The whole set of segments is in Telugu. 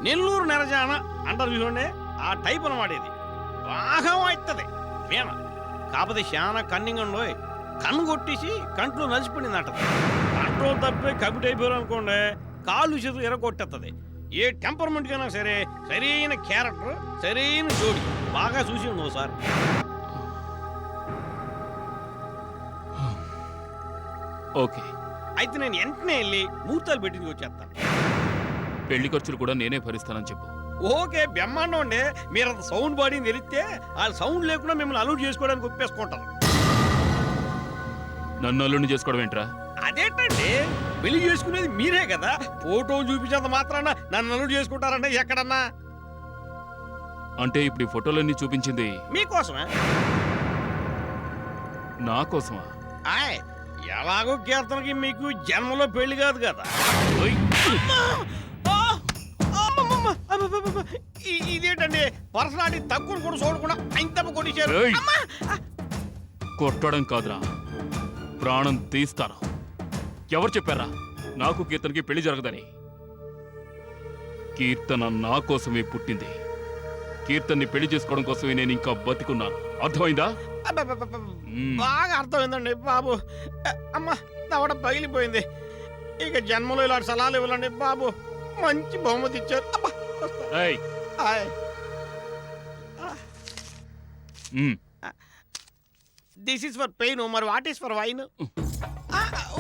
నెల్లూరు నెరజాన అంటారు చూడండి, ఆ టైప్ అనమాట ఇది. బాగా అవుతుంది వీణ. కాకపోతే చాలా కన్నింగ్ ఉండోయ్. కన్ను కొట్టేసి కంట్లో నలిచిపోయింది అంటది. కంట్రోల్ తప్పే కబిట్ అయిపోయారు అనుకోండి, కాళ్ళు చేతులు ఎరగొట్టేస్తుంది. ఏ టెంపర్మెంట్ కైనా సరే సరైన క్యారెక్టర్, సరైన జోడి బాగా చూసి ఉండవు సార్. ఓకే, అయితే నేను వెంటనే వెళ్ళి ముహూర్తాలు పెట్టింది వచ్చేస్తాను. పెళ్లి ఖర్చులు కూడా నేనే భరిస్తానని చెప్పు. ఓకే, బ్రహ్మాండం అండి. మీరు అంత సౌండ్ బాడీని తెలిస్తే ఆ సౌండ్ లేకుండా మిమ్మల్ని అలౌట్ చేసుకోవడానికి ఒప్పేసుకుంటారు. నన్ను అల్లుడిని చేసుకోవడం ఏంట్రా? అదేంటండి, పెళ్లి చేసుకునేది మీరే కదా. ఫోటో చూపించేంత మాత్రాన నన్ను అలౌట్ చేసుకుంటారంటే ఎక్కడన్నా? అంటే ఇప్పుడు ఈ ఫోటోలన్నీ చూపించింది మీకోసమే. నా కోసమా? ఆయ్, ఎలాగో కీర్తనకి మీకు జన్మలో పెళ్లి కాదు కదా. ఓయ్! ఇదేంటండి, పర్సనాలిటీ తక్కువ కూడా చూడకుండా ఇంత కొట్టేశారు. ఏయ్! కొట్టడం కాదురా, ప్రాణం తీస్తాను. ఎవరు చెప్పారా నాకు కీర్తనకి పెళ్లి జరగదని? కీర్తన నా కోసమే పుట్టింది. కీర్తన్ని పెళ్లి చేసుకోవడం కోసమే నేను ఇంకా బతికున్నాను. అర్థమైందా? బాగా అర్థమైందండి బాబు. అమ్మ, దవడ పగిలిపోయింది. ఇక జన్మలో ఇలాంటి సలహాలు ఇవ్వాలండి బాబు. మంచి బహుమతి ఇచ్చారు. దిస్ ఈస్ ఫర్ పెయిన్, మరి వాట్ ఈస్ ఫర్ వైన్?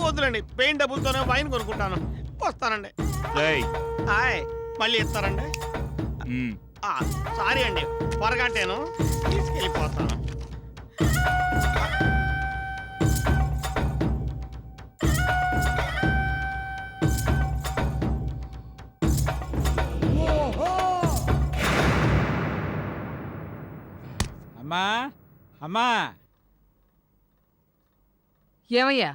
వద్దులండి, పెయిన్ డబ్బులతోనే వైన్ కొనుక్కుంటాను. వస్తానండి. హాయ్, మళ్ళీ ఇస్తారండి? సారీ అండి, పొరగంటేను. తీసుకెళ్ళిపోతాను. అమ్మా అమ్మా, ఏమయ్యా,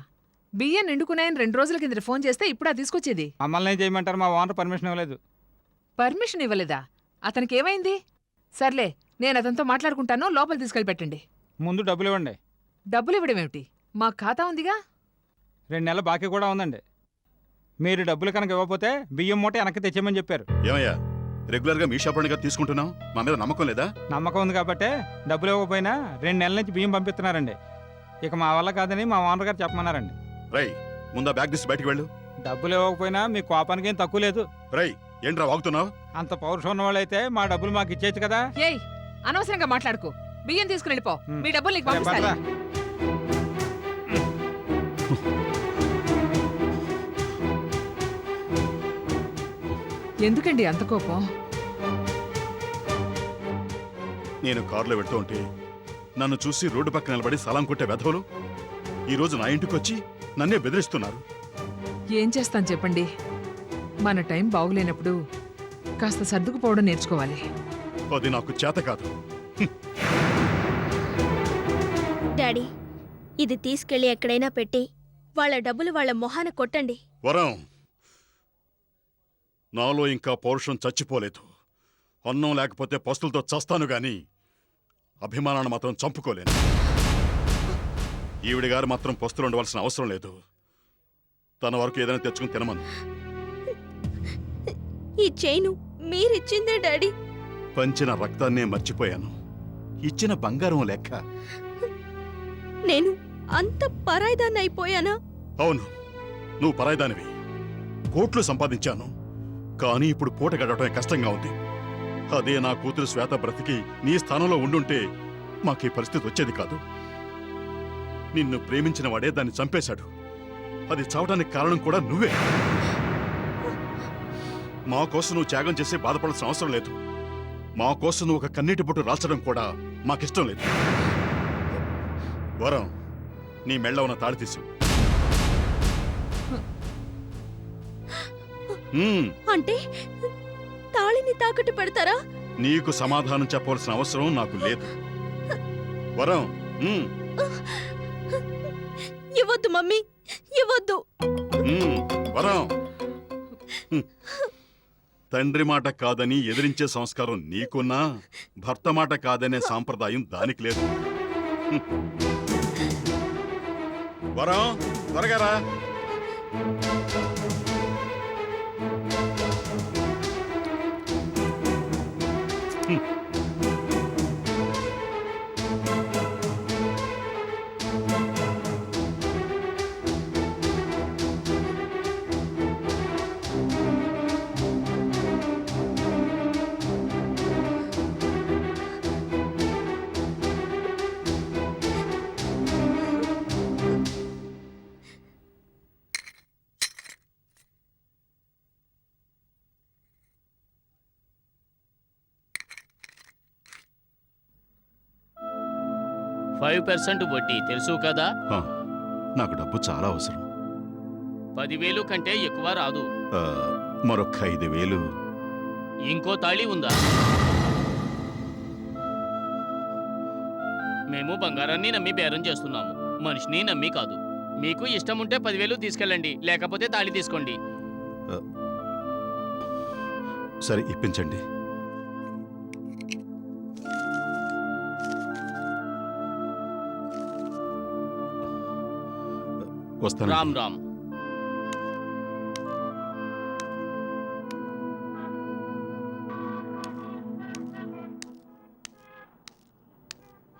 బియ్యం నిండుకున్నాయని 2 రోజుల కింద ఫోన్ చేస్తే ఇప్పుడా తీసుకొచ్చేది? మమ్మల్ని ఏం చేయమంటారు? మా ఓనర్ పర్మిషన్ ఇవ్వలేదు. పర్మిషన్ ఇవ్వలేదా? అతనికి ఏమైంది? సర్లే, నేను అతనితో మాట్లాడుకుంటాను. లోపల తీసుకెళ్ళి పెట్టండి. ముందు డబ్బులు ఇవ్వండి. డబ్బులు ఇవ్వడం ఏమిటి? మా ఖాతా ఉందిగా. 2 నెలల బాకీ కూడా ఉందండి. మీరు డబ్బులు కనుక ఇవ్వకపోతే బియ్యం మూట వెనక్కి తెచ్చేయమని చెప్పారు. ఏమయ్యా, రెగ్యులర్ గా మీ షాపుగా తీసుకుంటున్నాం, మా మీద నమ్మకం లేదా? నమ్మకం ఉంది కాబట్టి డబ్బులు ఇవ్వకపోయినా 2 నెలల నుంచి బియ్యం పంపిస్తున్నారండి. ఇక మా వల్ల కాదని మా ఓనర్ గారు చెప్పమన్నారండి. రై, ముందా బ్యాగ్ తీసి బయటికి వెళ్ళు. డబ్బులు ఇవ్వకపోయినా మీ కోపానికి ఏం తక్కువ లేదు. రై, ఏంట్రా వాగుతున్నావు? అంత పౌరుషం ఉన్న వాళ్ళైతే మా డబ్బులు మాకు ఇచ్చేయచ్చు కదా. ఏయ్, అనవసరంగా మాట్లాడుకో. బియ్యం తీసుకుని వెళ్ళిపో. మీ డబ్బులు నీకు రేపట్రా. పంపిస్తాను. ఎందుకండి అంత కోపం? నేను కారులో వెళ్తూ ఉంటే నన్ను చూసి రోడ్డు పక్కన నిలబడి సలాం కొట్టే వెధవులు ఈరోజు నా ఇంటికి వచ్చి నన్నే బెదిరిస్తున్నారు. ఏం చేస్తాను చెప్పండి, మన టైం బాగులేనప్పుడు కాస్త సర్దుకుపోవడం నేర్చుకోవాలి. అది నాకు చేత కాదు. డాడీ, ఇది తీసుకెళ్లి ఎక్కడైనా పెట్టి వాళ్ళ డబ్బులు వాళ్ళ మొహాన కొట్టండి. వరం, నాలో ఇంకా పౌరుషం చచ్చిపోలేదు. అన్నం లేకపోతే పస్తులతో చస్తాను గాని అభిమానాన్ని మాత్రం చంపుకోలేను. ఈవిడి గారు మాత్రం పస్తులు ఉండవలసిన అవసరం లేదు. తన వరకు ఏదైనా తెచ్చుకుని తినమను. ఈ చైను మీరిచ్చిందే డాడీ. పంచిన రక్తాన్నే మర్చిపోయాను, ఇచ్చిన బంగారం లెక్క. నేను అంత పరాయిదాన్ని అయిపోయానా? అవును, నువ్వు పరాయిదానివి. కోట్లు సంపాదించాను, కానీ ఇప్పుడు పూట గడవటమే కష్టంగా ఉంది. అదే నా కూతురు శ్వేత బ్రతికి నీ స్థానంలో ఉండుంటే మాకీ పరిస్థితి వచ్చేది కాదు. నిన్ను ప్రేమించిన వాడే దాన్ని చంపేశాడు. అది చావడానికి కారణం కూడా నువ్వే. మా కోసం నువ్వు త్యాగం చేసి బాధపడాల్సిన అవసరం లేదు. మా కోసం నువ్వు ఒక కన్నీటి బొట్టు రాల్చడం కూడా మాకిష్టం లేదు. వరం, నీ మెళ్ళ ఉన్న తాళి తీసు. అంటే తాళిని తాకట్టు పెడతారా? నీకు సమాధానం చెప్పవలసిన అవసరం నాకు లేదు. వరం, ఇవ్వద్దు మమ్మీ, ఇవ్వద్దు. వరం, తండ్రి మాట కాదని ఎదిరించే సంస్కారం నీకున్నా, భర్త మాట కాదనే సాంప్రదాయం దానికి లేదు. వరం, త్వరగా రా. 5% వడ్డీ తెలుసు కదా? ఆ, నాకు డబ్బు చాలా అవసరం. 10,000 కంటే ఎక్కువ రాదు. ఆ, మరొక 5,000. ఇంకో తాళి ఉందా? మేము బంగారాన్ని నమ్మి బేరం చేస్తున్నాము, మనిషిని నమ్మి కాదు. మీకు ఇష్టం ఉంటే 10,000 తీసుకెళ్ళండి, లేకపోతే తాళి తీసుకోండి. సరే, ఇప్పించండి. వస్తాను. రామ్ రామ్.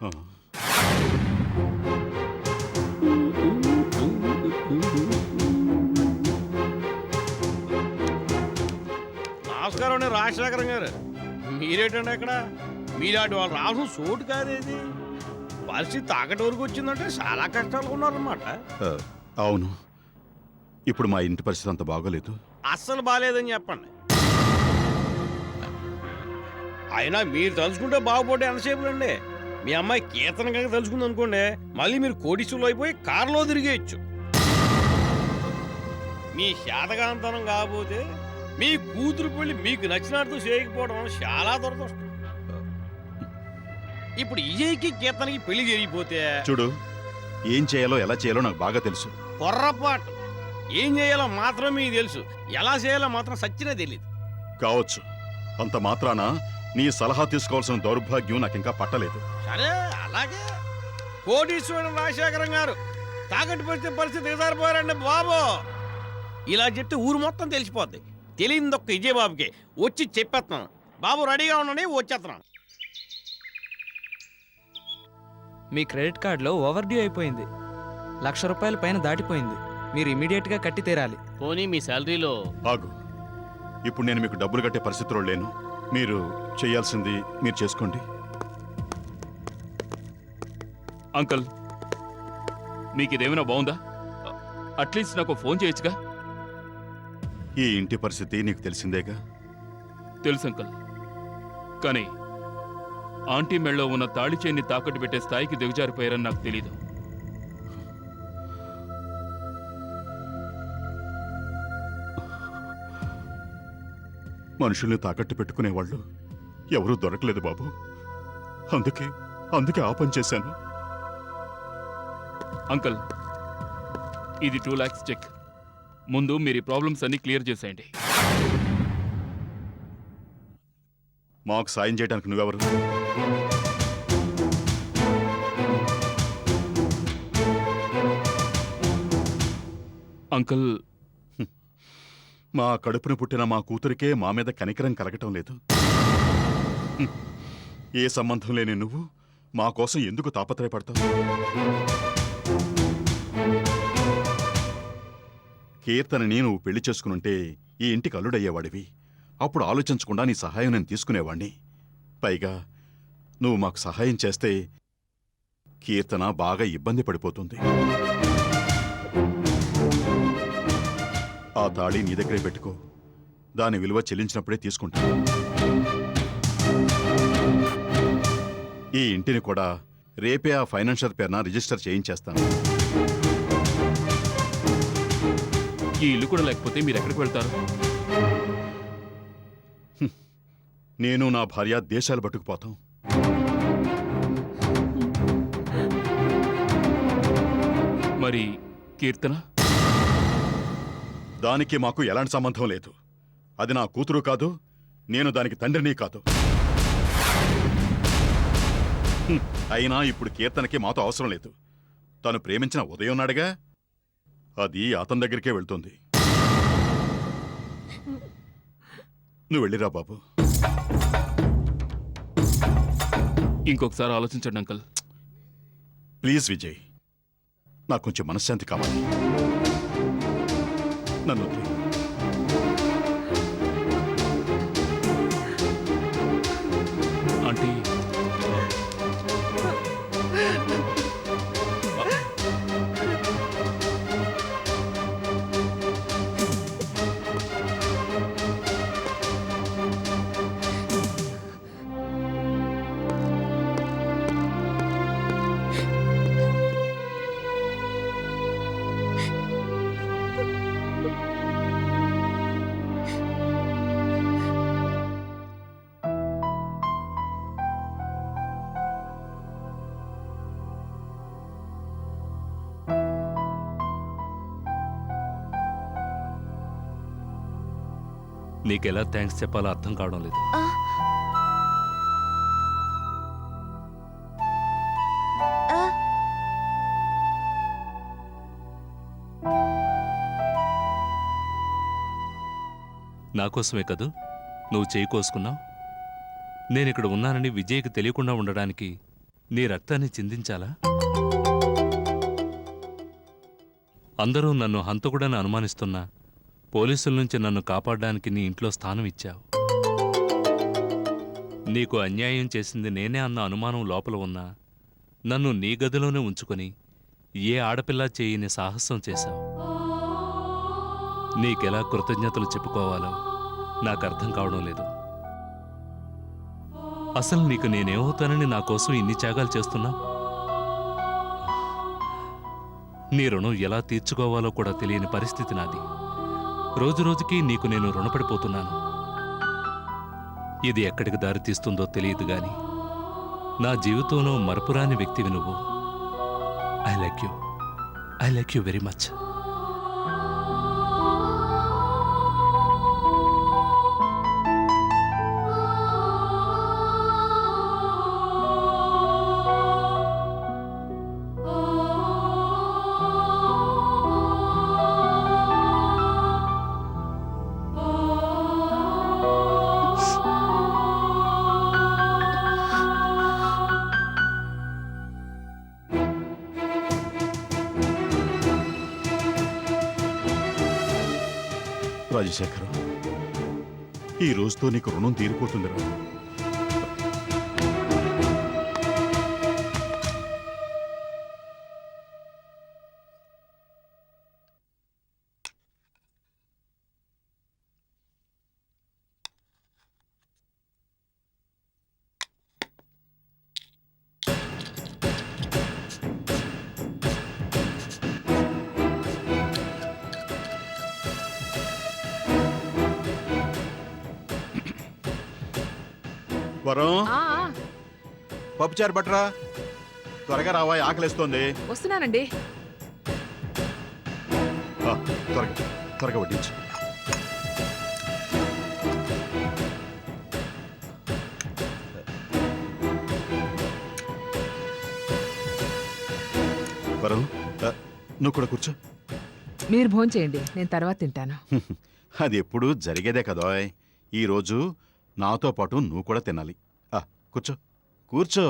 ఆ. నమస్కారం అండి రాజశేఖరం గారు. మీరేటండి అక్కడ? మీలాంటి వాళ్ళు రావడం సోటు కాదేది. పరిస్థితి తాకటి వరకు వచ్చిందంటే చాలా కష్టాలు ఉన్నారన్నమాట. ఆ, అవును. ఇప్పుడు మా ఇంటి పరిస్థితి అంత బాగోలేదు. అస్సలు బాగాలేదని చెప్పండి. అయినా మీరు తలుచుకుంటే బాగుపడే ఎంతసేపు అండి. మీ అమ్మాయి కీర్తన కనుక తలుచుకుంది అనుకోండి, మళ్ళీ మీరు కోటీశ్వరులు అయిపోయి కారులో తిరిగేయచ్చు. మీ శాతకాంతనం కాకపోతే మీ కూతురు పెళ్లి మీకు నచ్చినట్టు చేయకపోవడం చాలా దురదృష్టం. ఇప్పుడు విజయ్కి కీర్తనకి పెళ్లి జరిగిపోతే చూడు, ఏం చేయాలో ఎలా చేయాలో నాకు బాగా తెలుసు. పొర్రపాటు. ఏం చేయాలో మాత్రం మీకు తెలుసు, ఎలా చేయాలో మాత్రం సచ్చినా తెలియదు. కావచ్చు. అంత మాత్రాన నీ సలహా తీసుకోవాల్సిన దౌర్భాగ్యం నాకింకా పట్టలేదు. సరే, అలాగే కోటీశ్వరుడు రాజశేఖరం గారు తాకట్టు పెడితే పరిస్థితి ఎగసారిపోయారండి బాబు. ఇలా చెప్తే ఊరు మొత్తం తెలిసిపోద్ది. తెలియదొక్క విజయబాబుకి వచ్చి చెప్పేస్తున్నాను. బాబు రెడీగా ఉండండి, వచ్చేస్తున్నాను. మీ క్రెడిట్ కార్డులో ఓవర్ డ్యూ అయిపోయింది. ₹1,00,000 పైన దాటిపోయింది. మీరు ఇమీడియట్గా కట్టి తీరాలి. పోనీ మీ శాలరీలో ఆగు. ఇప్పుడు నేను మీకు డబ్బులు కట్టే పరిస్థితిలో లేను. మీరు చేయాల్సింది మీరు చేసుకోండి. అంకుల్, మీకు ఇదేమైనా బాగుందా? అట్లీస్ట్ నాకు ఫోన్ చేయొచ్చుగా. ఈ ఇంటి పరిస్థితి నీకు తెలిసిందేగా. తెలుసు అంకుల్, కానీ ఆంటీ మెళ్ళో ఉన్న తాళి చైన్ని తాకట్టు పెట్టే స్థాయికి దిగజారిపోయారని నాకు తెలీదు. మనుషుల్ని తాకట్టు పెట్టుకునేవాళ్ళు ఎవరూ దొరకలేదు బాబు. అందుకే ఆ పని చేశాను. అంకుల్, ఇది 2 lakhs చెక్. ముందు మీరు ఈ ప్రాబ్లమ్స్ అన్ని క్లియర్ చేసేయండి. మాకు సాయం చేయడానికి నువ్వెవరు? అంకుల్, మా కడుపున పుట్టిన మా కూతురికే మా మీద కనికరం కలగటం లేదు. ఏ సంబంధం లేని నువ్వు మా కోసం ఎందుకు తాపత్రయపడతావు? కీర్తనని నువ్వు పెళ్లి చేసుకునుంటే ఈ ఇంటికి అల్లుడయ్యేవాడివి. అప్పుడు ఆలోచించకుండా నీ సహాయం నేను తీసుకునేవాణ్ణి. పైగా నువ్వు మాకు సహాయం చేస్తే కీర్తన బాగా ఇబ్బంది పడిపోతుంది. ఆ తాళి నీ దగ్గరే పెట్టుకో. దాని విలువ చెల్లించినప్పుడే తీసుకుంటా. ఈ ఇంటిని కూడా రేపే ఆ ఫైనాన్షియర్ పేరున రిజిస్టర్ చేయించేస్తాను. ఈ ఇల్లు కూడా లేకపోతే మీరు ఎక్కడికి వెళ్తారు? నేను నా భార్య దేశాలు పట్టుకుపోతాం. మరి కీర్తన? దానికి మాకు ఎలాంటి సంబంధం లేదు. అది నా కూతురు కాదు, నేను దానికి తండ్రిని కాదు. అయినా ఇప్పుడు కీర్తనకి మాతో అవసరం లేదు. తను ప్రేమించిన ఉదయం నాడుగా, అది అతని దగ్గరికే వెళ్తుంది. నువ్వు వెళ్ళిరా బాబు. ఇంకొకసారి ఆలోచించండి అంకుల్. ప్లీజ్ విజయ్, నాకు కొంచెం మనశ్శాంతి కావాలి. నన్ను వదిలేయ్. ఆంటీ, నీకెలా థ్యాంక్స్ చెప్పాలో అర్థం కావడం లేదు. ఆ, ఆ, నా కోసమే కదూ నువ్వు చేయి కోసుకున్నావు. నేనిక్కడ ఉన్నానని విజయ్కి తెలియకుండా ఉండడానికి నీ రక్తాన్ని చిందించాలా? అందరూ నన్ను హంతకుడని అనుమానిస్తున్నా పోలీసుల నుంచి నన్ను కాపాడడానికి నీ ఇంట్లో స్థానం ఇచ్చావు. నీకు అన్యాయం చేసింది నేనే అన్న అనుమానం లోపల ఉన్నా నన్ను నీ గదిలోనే ఉంచుకొని ఏ ఆడపిల్ల చేయని సాహసం చేశావు. నీకెలా కృతజ్ఞతలు చెప్పుకోవాలో నాకు అర్థం కావడం లేదు. అసలు నీకు నేనేమవుతానని నా కోసం ఇన్ని త్యాగాలు చేస్తున్నా? నీ రుణం ఎలా తీర్చుకోవాలో కూడా తెలియని పరిస్థితి నాది. రోజురోజుకి నీకు నేను రుణపడిపోతున్నాను. ఇది ఎక్కడికి దారి తీస్తుందో తెలియదు గాని నా జీవితంలో మరపురాని వ్యక్తివి నువ్వు. I like you very much. Rajasekharam, ఈ రోజుతో నీకు రుణం తీరిపోతుందిరా. వరం, ఆ, ఆ, పప్పుచారు బట్రా, త్వరగా రావా, ఆకలిస్తోంది. వస్తున్నానండి. త్వరగా త్వరగా వడ్డించు. వరం, నువ్వు కూడా కూర్చో. మీరు భోంచేయండి, నేను తర్వాత తింటాను. అది ఎప్పుడు జరిగేదే కదోయ్. ఈరోజు నాతో పాటు నువ్వు కూడా తినాలి. కూర్చో కూర్చో.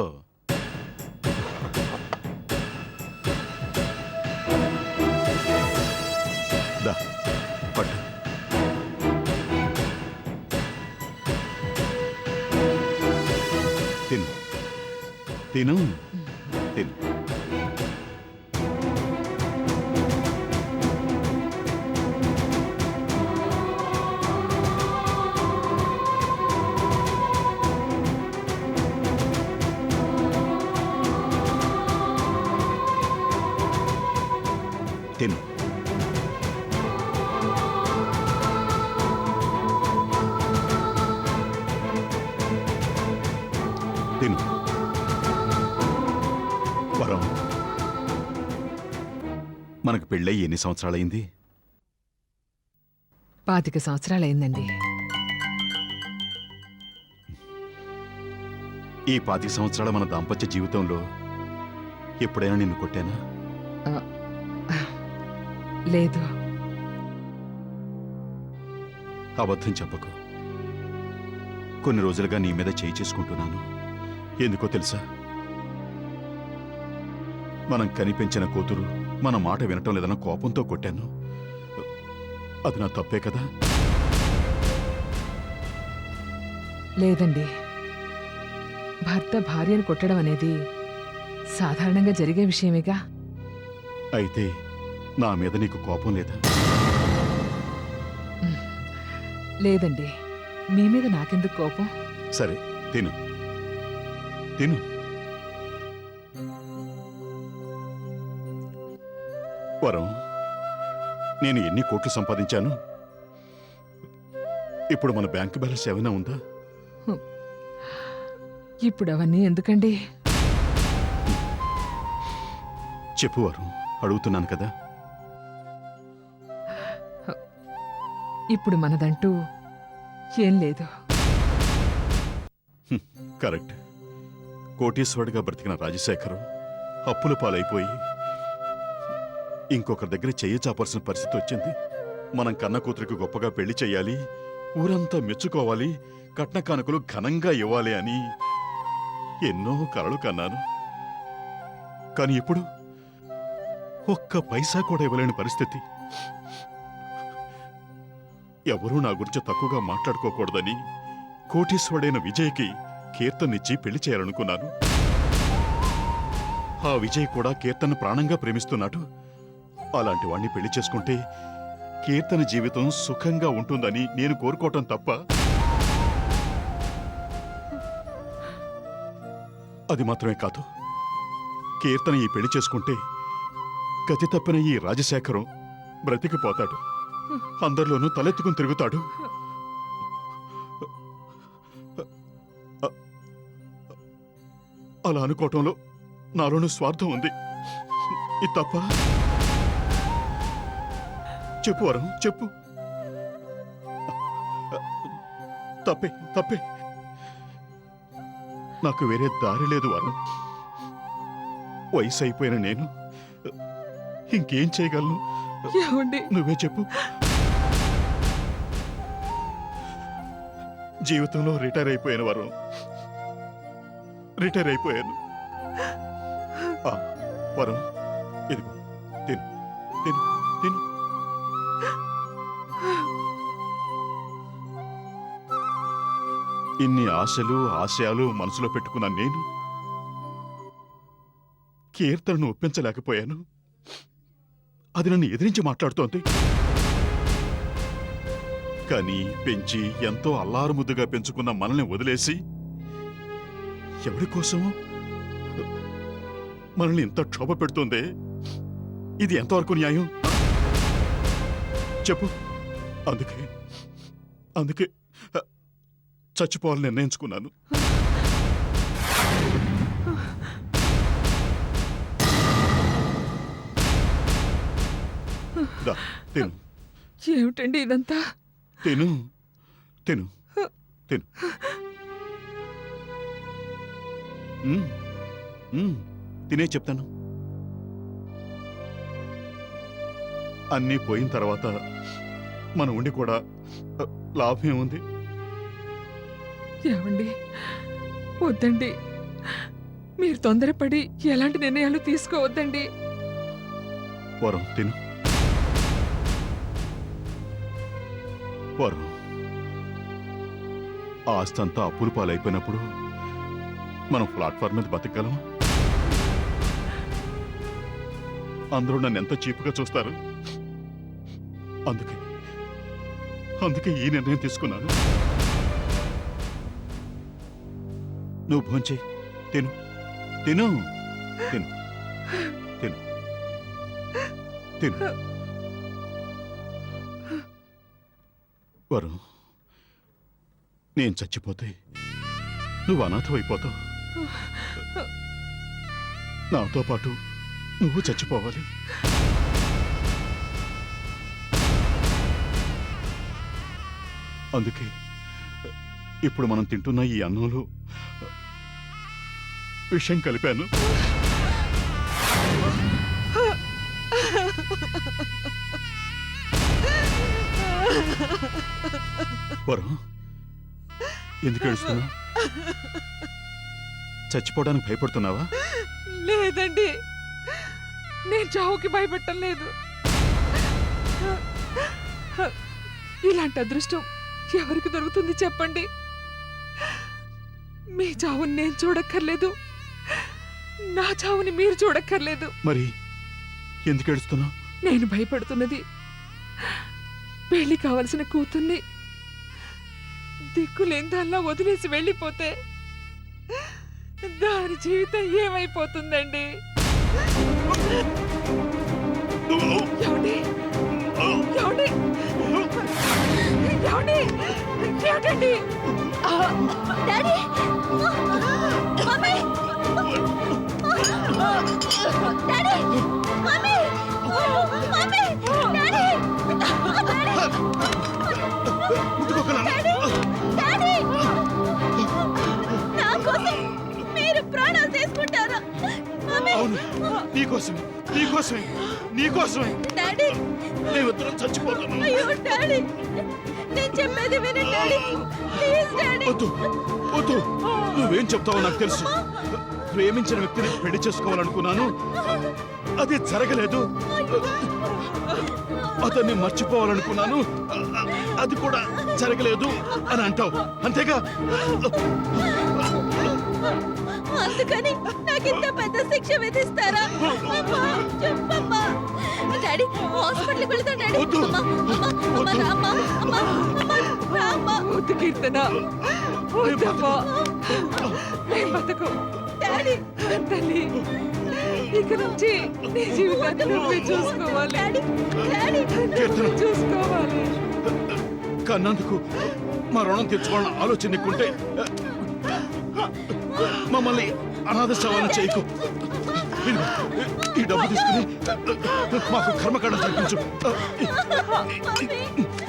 దా పట్టు. తిను తిను తిను. తిను. తిను. వరం, మనకు పెళ్ళై ఎన్ని సంవత్సరాలైంది? 25 సంవత్సరాలైందండి. ఈ 25 సంవత్సరాల మన దాంపత్య జీవితంలో ఎప్పుడైనా నిన్ను కొట్టానా? లేదు. అబద్ధం చెప్పకు. కొన్ని రోజులుగా నీ మీద చేయి చేసుకుంటున్నాను. ఎందుకో తెలుసా? మనం కనిపించిన కూతురు మన మాట వినటం లేదన్న కోపంతో కొట్టాను. అది నా తప్పే కదా? లేదండి, భర్త భార్యను కొట్టడం అనేది సాధారణంగా జరిగే విషయమేగా. అయితే నా మీద నీకు కోపం లేదా? లేదండి, మీ మీద నాకెందుకు కోపం? సరే, తిను తిను. వరం, నేను ఎన్ని కోట్లు సంపాదించాను? ఇప్పుడు మన బ్యాంకు బ్యాలెన్స్ ఏమైనా ఉందా? ఇప్పుడు అవన్నీ ఎందుకండి? చెప్పు వరం, అడుగుతున్నాను కదా. ఇప్పుడు మనదంటూ ఏం లేదు. కరెక్ట్. కోటీశ్వరుడిగా బ్రతికిన రాజశేఖరం అప్పుల పాలైపోయి ఇంకొకరి దగ్గర చెయ్యి చాపాల్సిన పరిస్థితి వచ్చింది. మనం కన్న కూతురికి గొప్పగా పెళ్లి చెయ్యాలి, ఊరంతా మెచ్చుకోవాలి, కట్న కానుకలు ఘనంగా ఇవ్వాలి అని ఎన్నో కలలు కన్నాను. కానీ ఇప్పుడు ఒక్క పైసా కూడా ఇవ్వలేని పరిస్థితి. ఎవరూ నా గురించి తక్కువగా మాట్లాడుకోకూడదని కోటీశ్వరుడైన విజయ్కి కీర్తనిచ్చి పెళ్లి చేయాలనుకున్నాను. ఆ విజయ్ కూడా కీర్తన ప్రాణంగా ప్రేమిస్తున్నాడు. అలాంటి వాణ్ణి పెళ్లి చేసుకుంటే కీర్తన జీవితం సుఖంగా ఉంటుందని నేను కోరుకోవటం తప్ప, అది మాత్రమే కాదు, కీర్తన ఈ పెళ్లి చేసుకుంటే గతి తప్పిన ఈ రాజశేఖరం బ్రతికిపోతాడు. అందరిలోనూ తలెత్తుకుని తిరుగుతాడు. అలా అనుకోవటంలో నాలోనూ స్వార్థం ఉంది. ఇది తప్ప? చెప్పు వరం, చెప్పు. తప్పే తప్పే. నాకు వేరే దారి లేదు వరం. వయసు అయిపోయిన నేను ఇంకేం చేయగలను? ఏమండి? నువ్వే చెప్పు. జీవితంలో రిటైర్ అయిపోయిన వరం. రిటైర్ అయిపోయాను. వరం, ఇదిగో తిను తిను తిను. ఇన్ని ఆశలు ఆశయాలు మనసులో పెట్టుకున్న నేను కీర్తనను ఒప్పించలేకపోయాను. అది నన్ను ఎదిరించి మాట్లాడుతోంది. కానీ పెంచి ఎంతో అల్లారుముద్దుగా పెంచుకున్న మనల్ని వదిలేసి ఎవరి కోసం మనల్ని ఇంత క్షోభ పెడుతోందే, ఇది ఎంతవరకు న్యాయం? చెప్పు. అందుకే చచ్చిపోవాలని నిర్ణయించుకున్నాను. దా, తిను. ఏమిటండి ఇదంతా? తిను తిను తిను. తినే చెప్తాను. అన్నీ పోయిన తర్వాత మనం ఉండి కూడా లాభం ఏముంది? ఏమండి, వద్దండి. మీరు తొందరపడి ఎలాంటి నిర్ణయాలు తీసుకోవద్దండి. వరం, తిను. వరం, ఆస్తంతా అప్పుల పాలైపోయినప్పుడు మనం ప్లాట్ఫామ్ మీద బతకగలమా? అందరూ నన్ను ఎంత చీపుగా చూస్తారు. అందుకే ఈ నిర్ణయం తీసుకున్నాను. నువ్వు భోంచే. తిను తిను తిను తిను తిను. వరం, నేను చచ్చిపోతే నువ్వు అనాథమైపోతావు. నాతో పాటు నువ్వు చచ్చిపోవాలి. అందుకే ఇప్పుడు మనం తింటున్న ఈ అన్నంలో విషం కలిపాను. వరం, ఎందుకు ఏడుస్తున్నావు? చచ్చిపోవడానికి భయపడుతున్నావా? లేదండి, నేను చావుకి భయపెట్టం లేదు. ఇలాంటి అదృష్టం ఎవరికి దొరుకుతుంది చెప్పండి? మీ చావుని నేను చూడక్కర్లేదు, నా చావుని మీరు చూడక్కర్లేదు. మరి ఎందుకు ఏడుస్తున్నావు? నేను భయపడుతున్నది పెళ్లి కావలసిన కూతుర్ని దిక్కులేందల్లా వదిలేసి వెళ్ళిపోతే దాని జీవితం ఏమైపోతుందండి? ఏమండి? ఏమండి? ఏమండి? ఏమిటండి? Daddy! Mummy! Daddy! Mummy! Mummy! Daddy! Daddy! నీకోసమే నీకోసమే నీకోసమే డాడీ మేమిద్దరం చచ్చిపోతున్నాం. అయ్యో డాడీ నేను చెప్పేది వినండి డాడీ ప్లీజ్ డాడీ వద్దు వద్దు, నువ్వేం చెప్తావో నాకు తెలుసు. ప్రేమించిన వ్యక్తిని పెళ్లి చేసుకోవాలనుకున్నాను, అది జరగలేదు. అతన్ని మర్చిపోవాలనుకున్నాను, అది కూడా జరగలేదు అని అంటావు, అంతేగా? అందుకని నాకు ఇంత పెద్ద శిక్ష విధిస్తారా? అమ్మా, చెప్పమ్మా. డాడీ హాస్పిటల్కి వెళ్తాం డాడీ. వద్దు. అమ్మా, అమ్మా, అమ్మా, రామ్మా, అమ్మా, అమ్మా, రామ్మా. వద్దు కీర్తన వద్దమ్మా. నేను బతకు డాడీ తల్లి, ఇక నుంచి నీ జీవితాన్ని నువ్వే చూసుకోవాలి. డాడీ డాడీ కీర్తన, చూసుకోవాలి. కన్నందుకు మా రుణం తెచ్చుకోవాలని ఆలోచన నీకుంటే మమ్మల్ని అనాథ శవాలను చేయకు. ఇదిగో, ఈ డబ్బు తీసుకుని మాకు కర్మకాండం జరిపించు.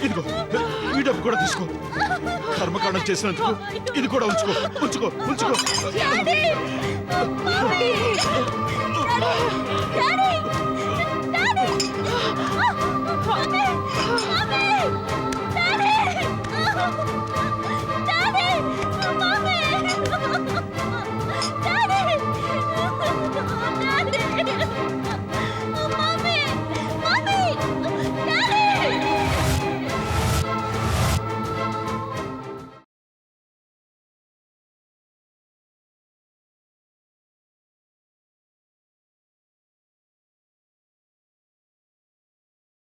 ఇదిగో, ఈ డబ్బు కూడా తీసుకో. కర్మకాండం చేసినందుకు ఇది కూడా ఉంచుకో ఉంచుకో ఉంచుకో. Daddy mummy daddy daddy daddy mummy